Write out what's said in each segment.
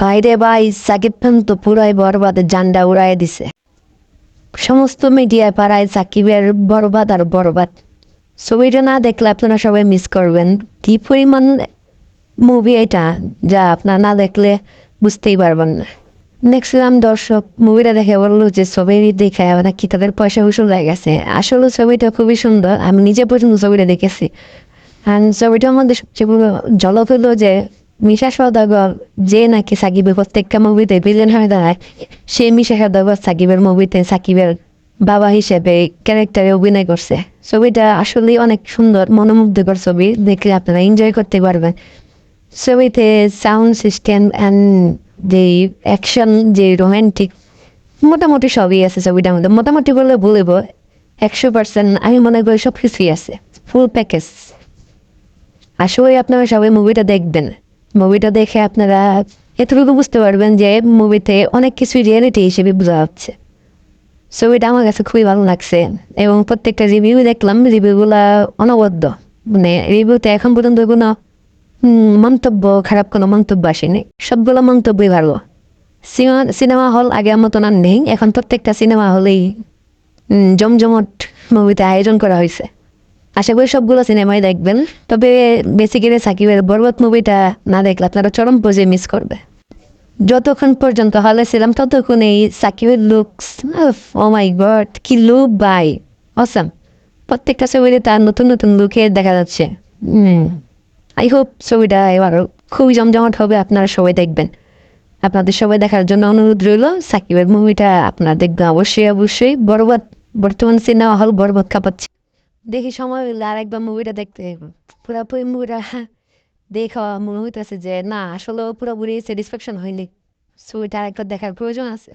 বাইরে ভাই সাকিব খান তো পুরাই বরবাদের জান্ডা উড়াই দিছে। সমস্ত মিডিয়ায় পাড়ায় সাকিবের বরবাদ আর বরবাদ। ছবিটা না দেখলে আপনারা সবাই মিস করবেন। কি পরিমাণ মুভি এটা, যা আপনারা না দেখলে বুঝতেই পারবেন না। ম্যাক্সিমাম দর্শক মুভিটা দেখে বললো যে ছবি দেখে নাকি তাদের পয়সা উসুল হয়ে গেছে। আসলে ছবিটা খুবই সুন্দর, আমি নিজে পর্যন্ত ছবিটা দেখেছি। আর ছবিটার মধ্যে সবচেয়ে বড় ঝলক হলো যে মিশা সওদাগর যে নাকি সাকিবের প্রত্যেকটা মুভিতে ভিলেন হয়ে দাঁড়ায়, সে মিশা সওদাগর সাকিবের মুভিতে সাকিবের বাবা হিসেবে ক্যারেক্টারে অভিনয় করছে। ছবিটা আসলে অনেক সুন্দর, মনোমুগ্ধকর ছবি, দেখলে আপনারা এনজয় করতে পারবেন। ছবিতে সাউন্ড সিস্টেম অ্যান্ড যে অ্যাকশন, যে রোমান্টিক, মোটামুটি সবই আছে ছবিটার মধ্যে। মোটামুটি বললে বলবো 100%, আমি মনে করি সব কিছুই আছে, ফুল প্যাকেজ। আসলে আপনারা সবাই মুভিটা দেখবেন। মুভিটা দেখে আপনারা এতটুকু বুঝতে পারবেন যে মুভিতে অনেক কিছুই রিয়েলিটি হিসেবে বোঝা যাচ্ছে। ছবিটা আমার কাছে খুবই ভালো লাগছে এবং প্রত্যেকটা রিভিউ দেখলাম, রিভিউগুলা অনবদ্য। মানে রিভিউতে এখন পর্যন্ত কোনো মন্তব্য, খারাপ কোনো মন্তব্য আসেনি, সবগুলো মন্তব্যই ভালো। সিনেমা হল আগের মতন আর নেই, এখন প্রত্যেকটা সিনেমা হলেই জমজমট মুভিতে আয়োজন করা হয়েছে। আশা করি সবগুলো সিনেমাই দেখবেন, তবে বেসিক্যালি সাকিবের বরবাদ মুভিটা না দেখলে আপনারা চরম পর্যায়ে মিস করবে। যতক্ষণ পর্যন্ত হলে ছিলাম ততক্ষণ এই সাকিবের লুকস, ও মাই গড, কি লুক বাই, অসাম। প্রত্যেকটা ছবিতে তার নতুন নতুন লুকে দেখা যাচ্ছে। আই হোপ ছবিটা এবার খুবই জমজমাট হবে, আপনারা সবাই দেখবেন। আপনাদের সবাই দেখার জন্য অনুরোধ রইল। সাকিবের মুভিটা আপনারা দেখবেন অবশ্যই অবশ্যই। বরবাদ বর্তমান সিনেমা হল বরবাদ কাঁপাচ্ছে। দেখি সময় হইলে আরেকবার মুভিটা দেখতে, পুরোপুরি মুভিটা দেখা মনে হইতেছে যে না, আসলে পুরোপুরি স্যাটিসফ্যাকশন হয়নি। ছবিটা আরেকবার দেখার প্রয়োজন আছে।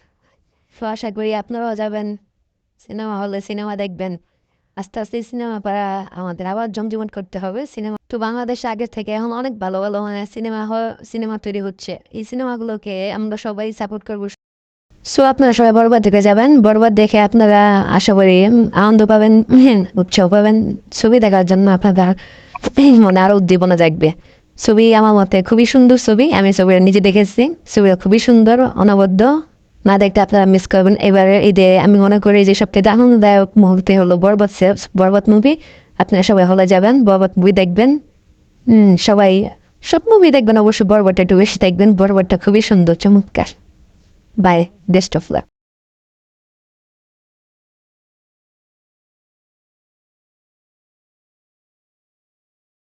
তো আশা করি আপনারাও যাবেন সিনেমা হলে, সিনেমা দেখবেন। আস্তে আস্তে সিনেমা পাড়া আমাদের আবার জমজমাট করতে হবে। সিনেমা তো বাংলাদেশে আগের থেকে এখন অনেক ভালো ভালো মানে সিনেমা তৈরি হচ্ছে। এই সিনেমাগুলোকে আমরা সবাই সাপোর্ট করবো। সো আপনারা সবাই বরবাদ দেখে যাবেন। বরবাদ দেখে আপনারা আশা করি আনন্দ পাবেন, উৎসাহ পাবেন। ছবি দেখার জন্য আপনাদের মনে আরো উদ্দীপনা জাগবে। ছবি আমার মতে খুবই সুন্দর ছবি, আমি ছবিটা নিজে দেখেছি। ছবিটা খুবই সুন্দর, অনবদ্য। না দেখতে আপনারা মিস করবেন। এবারে ঈদে আমি মনে করি যে সবচেয়ে আনন্দদায়ক মুহূর্তে হলো বরবাদ মুভি। আপনারা সবাই হলে যাবেন, বরবাদ মুভি দেখবেন। সবাই সব মুভি দেখবেন, অবশ্যই বরবাদটা একটু বেশি দেখবেন। বরবাদটা খুবই সুন্দর, চমৎকার। Bye, best of lakh.